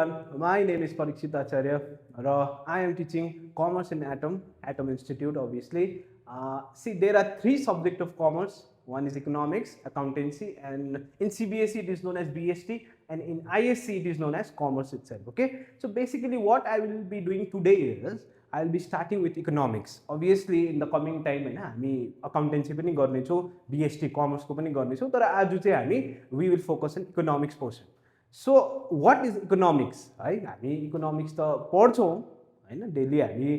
everyone, my name is Parikshit Acharya. I am teaching Commerce in Atom Institute obviously. See, there are three subjects of commerce. One is economics, accountancy, and in CBSE it is known as BST, and in ISC it is known as commerce itself. Okay, so basically what I will be doing today is I will be starting with economics. Obviously in the coming time हैन हामी accountancy पनि गर्ने छौं, BST commerce को पनि गर्ने छौं, तर आज चाहिँ हामी we will focus on economics portion. So what is economics है हामी इकोनोमिक्स त पढ्छौं हैन डेली हामी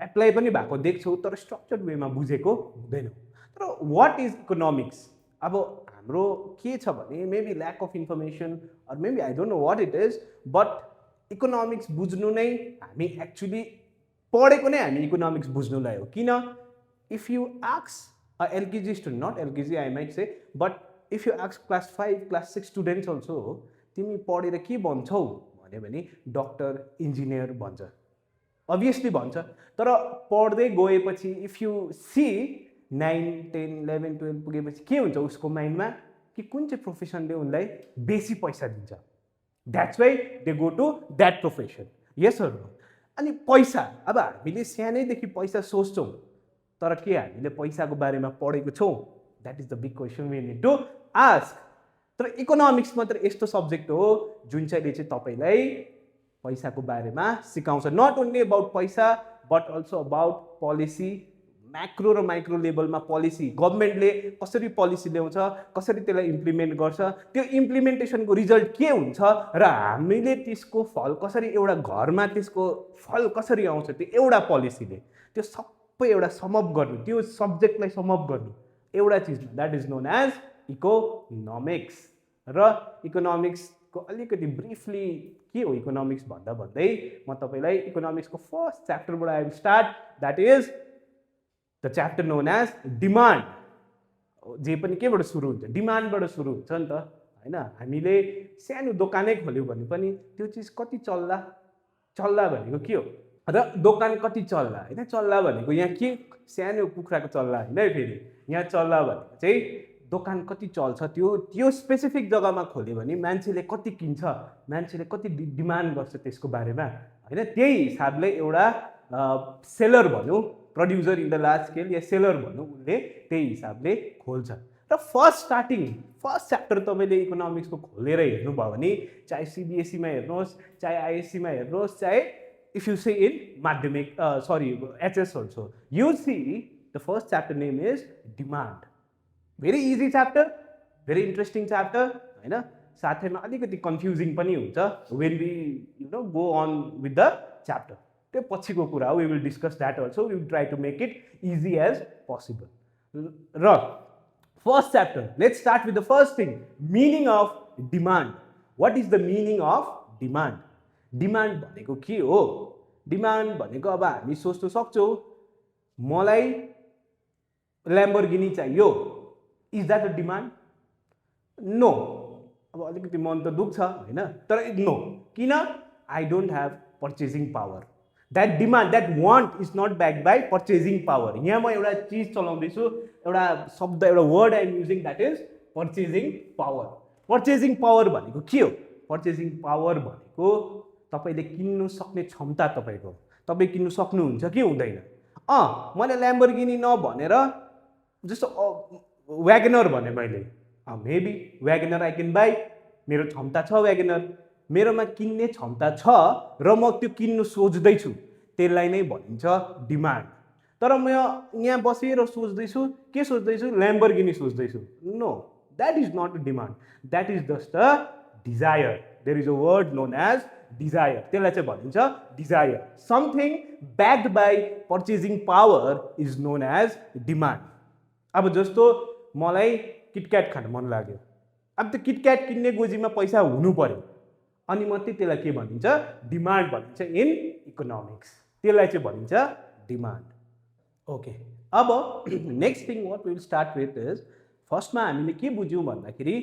एप्लाई पनि भएको देख्छौं तर स्ट्रक्चर्ड वेमा बुझेको हुँदैन. तर what is economics अब हाम्रो के छ भने maybe lack of information or maybe I don't know what it is, but economics बुझ्नु नै हामी एक्चुअली पढेको नै हामी इकोनोमिक्स बुझ्नुलाई हो. किन if you ask a LKG student, not LKG I might say, but if you ask class 5 class 6 students also, तिमी पढेर के बन्छौ भन्यो भने डक्टर इन्जिनियर भन्छ, obviously भन्छ. तर पढ्दै गएपछि if you see 9 10 11 12 पुगेपछि के हुन्छ उसको माइन्डमा कि कुन चाहिँ प्रोफेसनले उनलाई बेसी पैसा दिन्छ, that's why they go to that profession. yes or no? अनि पैसा अब हामीले सानैदेखि पैसा सोच्छौं तर के हामीले पैसाको बारेमा पढेको छौं? that is the big question we need to ask. तर इकोनोमिक्स मात्र यस्तो सब्जेक्ट हो जुन चाहिँ तपाईलाई पैसाको बारेमा सिकाउँछ. नट ओन्ली अबाउट पैसा but also about policy, macro र माइक्रो लेभलमा पोलिसी, गभर्नमेन्टले कसरी पोलिसी ल्याउँछ, कसरी त्यसलाई इम्प्लिमेन्ट गर्छ, त्यो इम्प्लिमेन्टेसनको रिजल्ट के हुन्छ र हामीले त्यसको फल कसरी एउटा घरमा त्यसको फल कसरी आउँछ त्यो एउटा पोलिसीले, त्यो सबै एउटा समअप गर्नु, त्यो सब्जेक्टलाई समअप गर्नु एउटा चीजमा, that is known as economics. र इकोनोमिक्सको अलिकति ब्रिफली के हो इकोनोमिक्स भन्दा भन्दै म तपाईलाई इकोनोमिक्सको फर्स्ट च्याप्टरबाट I will start, that is the chapter known as demand. जे पनि केबाट सुरु हुन्छ? डिमान्डबाट सुरु हुन्छ नि त हैन. हामीले सानो दोकानै खोल्यौं भने पनि त्यो चीज कति चल्ला, चल्ला भनेको के हो र दोकान कति चल्ला हैन. चल्ला भनेको यहाँ के सानो कुखुराको चल्ला हैन है, फेरि यहाँ चल्ला भनेको चाहिँ दोकान कति चल्छ, त्यो स्पेसिफिक जग्गामा खोल्यो भने मान्छेले कति किन्छ, मान्छेले कति डिमान्ड गर्छ त्यसको बारेमा हैन. त्यही हिसाबले एउटा सेलर भनौं, producer in the large scale yeah seller भनौं, उनले त्यही हिसाबले खोल्छ. र फर्स्ट च्याप्टर तपाईले इकोनोमिक्सको खोलेर हेर्नुभयो भने चाहे सीबीएसई मा हेर्नुहोस्, चाहे आईएससी मा हेर्नुहोस्, चाहे if you say in माध्यमिक HS also, you see the first chapter name is demand. Very easy chapter, very interesting chapter हैन. साथैमा अलिकति कन्फ्युजिङ पनि हुन्छ when we go on with the chapter. त्यो पछिको कुरा हो, we will discuss that also. We will try to make it easy as possible. र first chapter, let's start with the first thing, meaning of demand. What is the meaning of demand? Demand भनेको के हो? Demand भनेको अब हामी सोच्न सक्छौं मलाई ल्याम्बोर्गिनी चाहियो, is that a demand? No. अब अलिकति मन त दुख्छ हैन, तर नो. किन? I don't have purchasing power. That demand, that want is not backed by purchasing power. यहाँ म एउटा चीज चलाउँदैछु, एउटा शब्द, एउटा word I am using, that is purchasing power. Purchasing power भनेको के हो? पर्चेजिङ पावर भनेको तपाईले किन्नु सक्ने क्षमता तपाईको. तपाई किन्नु सक्नुहुन्छ कि हुँदैन? मैले ल्याम्बोर्गिनी नभनेर जस्तो व्यागनर भने मैले, मेबी व्यागनर आई क्यान बाई, मेरो क्षमता छ व्यागनर, मेरोमा किन्ने क्षमता छ र म त्यो किन्नु सोच्दैछु, त्यसलाई नै भनिन्छ डिमान्ड. तर म यहाँ बसेर सोच्दैछु, के सोच्दैछु? ल्याम्बोर्गिनी सोच्दैछु. No, that is not a demand, that is just a desire. There is a word known as desire. त्यसलाई चाहिँ भनिन्छ desire. Something backed by purchasing power is known as demand. अब जस्तो मलाई किटक्याट खान मन लाग्यो, अब त्यो किटक्याट किन्ने गोजीमा पैसा हुनु पर्यो, अनि मात्रै त्यसलाई के भनिन्छ? डिमान्ड भनिन्छ इन इकोनोमिक्स. त्यसलाई चाहिँ भनिन्छ डिमान्ड. ओके, अब next thing what we will start with is, फर्स्टमा हामीले के बुझ्यौं भन्दाखेरि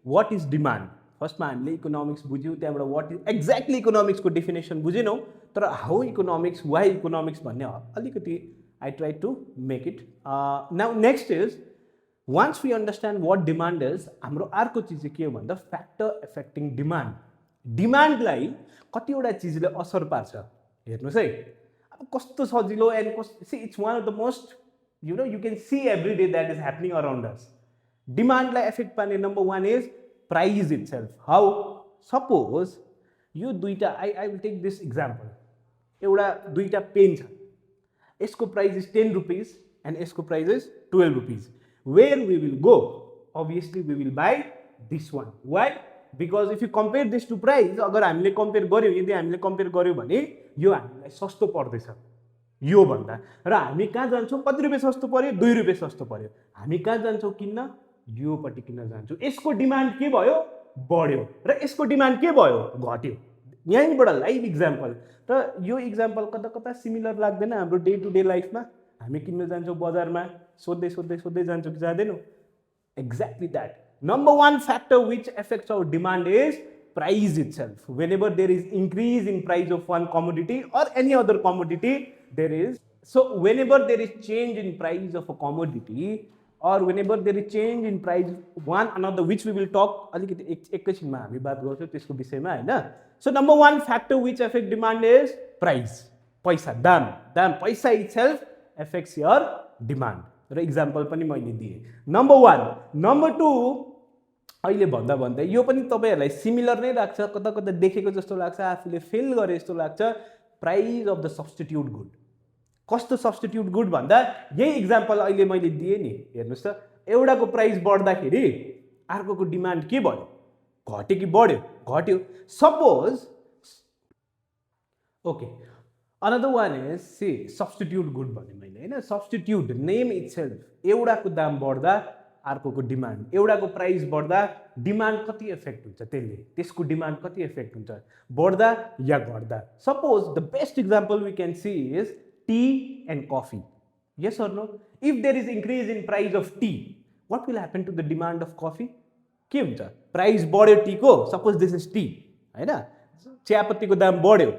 व्हाट इज डिमान्ड. फर्स्टमा हामीले इकोनोमिक्स बुझ्यौं, त्यहाँबाट व्हाट इज एक्ज्याक्टली इकोनोमिक्सको डेफिनेसन बुझेनौं, तर हाउ इकोनोमिक्स, वाइ इकोनोमिक्स भन्ने अलिकति I try to make it. Now next is, once we understand what demand is, हाम्रो अर्को चीज चाहिँ के हो भन्दा फ्याक्टर एफेक्टिङ डिमान्ड. डिमान्डलाई कतिवटा चिजले असर पार्छ हेर्नुहोस् है। अब कस्तो सजिलो and see it's one of the most you can see every day that is happening around us. डिमान्डलाई एफेक्ट पार्ने number one is price itself. How? Suppose यो दुईवटा I will take this example. एउटा दुईवटा pen छ, यसको price is 10 rupees and यसको price is 12 rupees. Where we will go? obviously we will buy this one. Why? Because if you compare this to price, अगर हामीले compare गर्यो, यदि हामीले कम्पेयर गर्यो भने यो हामीलाई सस्तो पर्दैछ यो भन्दा, र हामी कहाँ जान्छौँ? कति रुपियाँ सस्तो पर्यो? 2 रुपियाँ सस्तो पर्यो। हामी कहाँ जान्छौँ किन्न? योपट्टि किन्न जान्छौँ। यसको डिमान्ड के भयो? बढ्यो, र यसको डिमान्ड के भयो? घट्यो। यहीँबाट लाइभ इक्जाम्पल। र यो इक्जाम्पल कता कता सिमिलर लाग्दैन हाम्रो डे टु डे लाइफमा? हामी किन्न जान्छौँ बजारमा, सोध्दै सोध्दै सोध्दै जान्छौँ कि जाँदैनौँ? Exactly that. Number one factor which affects our demand is price itself. Whenever there is increase in price of one commodity or any other commodity, there is. So whenever there is change in price of a commodity or whenever there is change in price one another, which we will talk अलिकति एकैछिनमा हामी बात गर्छौँ त्यसको विषयमा हैन। So number one factor which affect demand is price. पैसा, दाम पैसा itself affects your demand। र इक्जाम्पल पनि मैले दिएँ। Number one. नम्बर टू, अहिले भन्दा भन्दै यो पनि तपाईँहरूलाई सिमिलर नै लाग्छ, कता कता देखेको जस्तो लाग्छ, आफूले फेल गरे जस्तो लाग्छ। Price of the substitute good. कस्तो सब्स्टिट्युट गुड भन्दा यही इक्जाम्पल अहिले मैले दिएँ नि, हेर्नुहोस् त। एउटाको प्राइस बढ्दाखेरि अर्कोको डिमान्ड के भयो? घट्यो कि बढ्यो? घट्यो। Suppose okay, another one is C substitute good भने मैले हैन। सब्स्टिट्युट नेम इटसेल्फ, एउटाको दाम बढ्दा अर्कोको डिमान्ड, एउटाको प्राइस बढ्दा डिमान्ड कति इफेक्ट हुन्छ? त्यसको डिमान्ड कति इफेक्ट हुन्छ? बढ्दा या घट्दा? Suppose the best example we can see is tea and coffee. Yes or no? If there is increase in price of tea, what will happen to the demand of coffee? के हुन्छ? Price बढ्यो टीको, suppose this is T हैन, चियापत्तीको दाम बढ्यो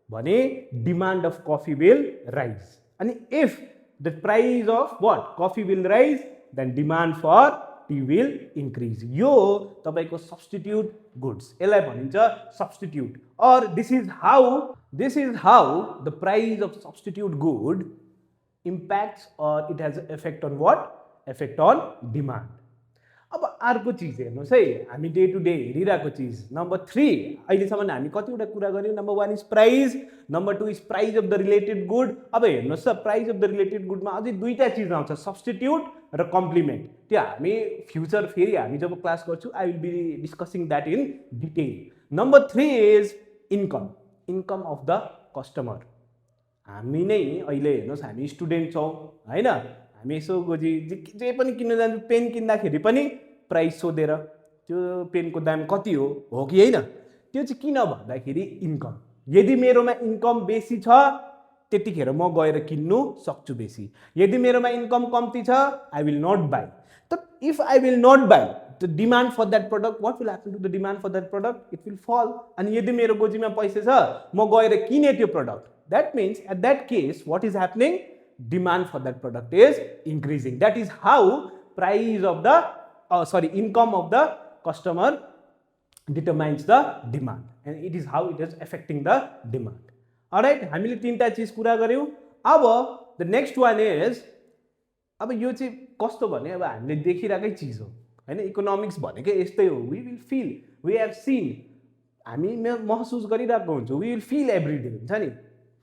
भने demand of coffee will rise. अनि if the price of what coffee will rise, then demand for tea will increase. यो तपाईको सब्स्टिट्युट गुड्स, यसलाई भनिन्छ सब्स्टिट्युट। और this is how the price of substitute good impacts और it has effect on what? Effect on demand. अब अर्को चिज हेर्नुहोस् है, हामी डे टु डे हेरिरहेको चिज। नम्बर 3, अहिलेसम्म हामी कतिवटा कुरा गर्यौँ? Number 1 is price, number 2 is price of the related good. अब हेर्नुहोस् त, प्राइस अफ द रिलेटेड गुडमा अझै दुईटा चिज आउँछ, सब्स्टिट्युट र कम्प्लिमेन्ट। त्यो हामी फ्युचर फेरि हामी जब क्लास गर्छु I will be discussing that in detail. Number 3 is income, income of the customer. हामी नै अहिले हेर्नुहोस्, हामी स्टुडेन्ट छौँ हैन, हामी यसो गोजी जे पनि किन्न जान्छौँ, पेन किन्दाखेरि पनि प्राइस सोधेर त्यो पेनको दाम कति हो कि होइन? त्यो चाहिँ किन भन्दाखेरि इन्कम। यदि मेरोमा इन्कम बेसी छ त्यतिखेर म गएर किन्नु सक्छु बेसी। यदि मेरोमा इन्कम कम्ती छ, आई विल नट बाई। त if I will not buy, the demand for that product, what will happen to the demand for that product? It will fall. अनि यदि मेरो गोजीमा पैसा छ, म गएर किने त्यो product, that means at that case what is happening? Demand for that product is increasing. That is how price of the income of the customer determines the demand, and it is how it is affecting the demand. Alright, हामीले तीनटा चीज कुरा गर्यौं। अब the next one is, अब यो चाहिँ कस्तो भने अब हामीले देखिरहेकै चीज हो हैन। इकोनोमिक्स भनेकै यस्तै हो। we will feel, we have seen, हामी महसुस गरिरहेको हुन्छौँ, we will feel every day हुन्छ नि।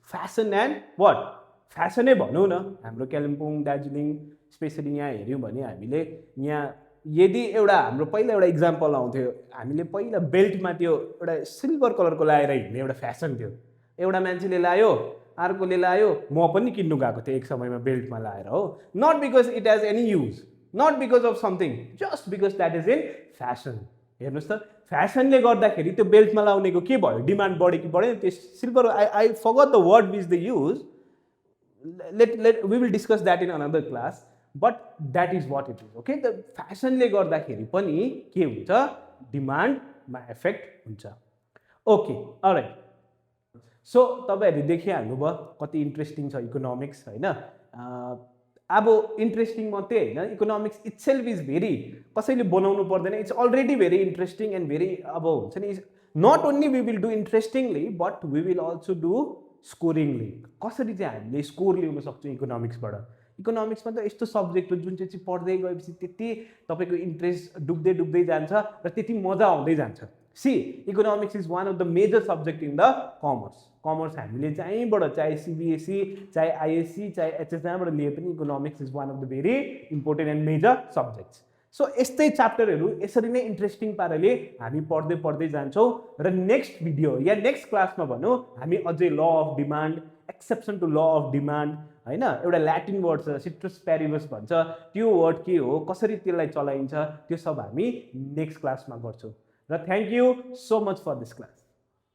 Fashion and what? फ्यासनै भनौँ न। हाम्रो कालिम्पोङ, दार्जिलिङ स्पेसली यहाँ हेऱ्यौँ भने हामीले यहाँ यदि एउटा हाम्रो पहिला एउटा इक्जाम्पल आउँथ्यो, हामीले पहिला बेल्टमा त्यो एउटा सिल्भर कलरको लाएर हिँड्ने एउटा फ्यासन थियो। एउटा मान्छेले लायो, अर्कोले लायो, म पनि किन्नु गएको थिएँ एक समयमा बेल्टमा लाएर हो। Not because it has any use, not because of something, just because that is in fashion. हेर्नुहोस् त, फ्यासनले गर्दाखेरि त्यो बेल्टमा लाउनेको के भयो? डिमान्ड बढ्यो कि बढेन? त्यो silver, I फरगट the word which they use, we will discuss that in another class, but that is what it is. Okay, the fashion ले गर्दाखेरि पनि के हुन्छ? डिमान्डमा इफेक्ट हुन्छ। Okay, all right. सो तपाईहरुले देखिहाल्नुभयो कति इन्ट्रेस्टिङ छ इकोनोमिक्स हैन। अब इन्ट्रेस्टिङ मात्रै हैन, इकोनोमिक्स इटसेल्फ इज भेरी, कसैले बनाउनु पर्दैन, it's already very interesting and very, अब हुन्छ नि Not only we will do interestingly, but we will also do scoringly. कसरी चाहिँ हामीले स्कोर ल्याउन सक्छौँ इकोनोमिक्सबाट. इकोनोमिक्समा त यस्तो सब्जेक्ट हो जुन चाहिँ पढ्दै गएपछि त्यति तपाईँको इन्ट्रेस्ट डुब्दै जान्छ र त्यति मजा आउँदै जान्छ. See economics is one of the major subject in the commerce हामीले जहीँबाट चाहे सिबिएसई चाहे आइएससी चाहे एचएसबाट लिए पनि economics is one of the very important and major subjects. So यस्तै च्याप्टरहरू यसरी नै इन्ट्रेस्टिङ पाराले हामी पढ्दै जान्छौँ र नेक्स्ट भिडियो या नेक्स्ट क्लासमा भनौँ हामी अझै law of demand, exception to law of demand हैन, एउटा ल्याटिन वर्ड छ सिट्रस प्यारिबस भन्छ, त्यो वर्ड के हो, कसरी त्यसलाई चलाइन्छ, त्यो सब हामी नेक्स्ट क्लासमा गर्छौँ. र thank you so much for this class.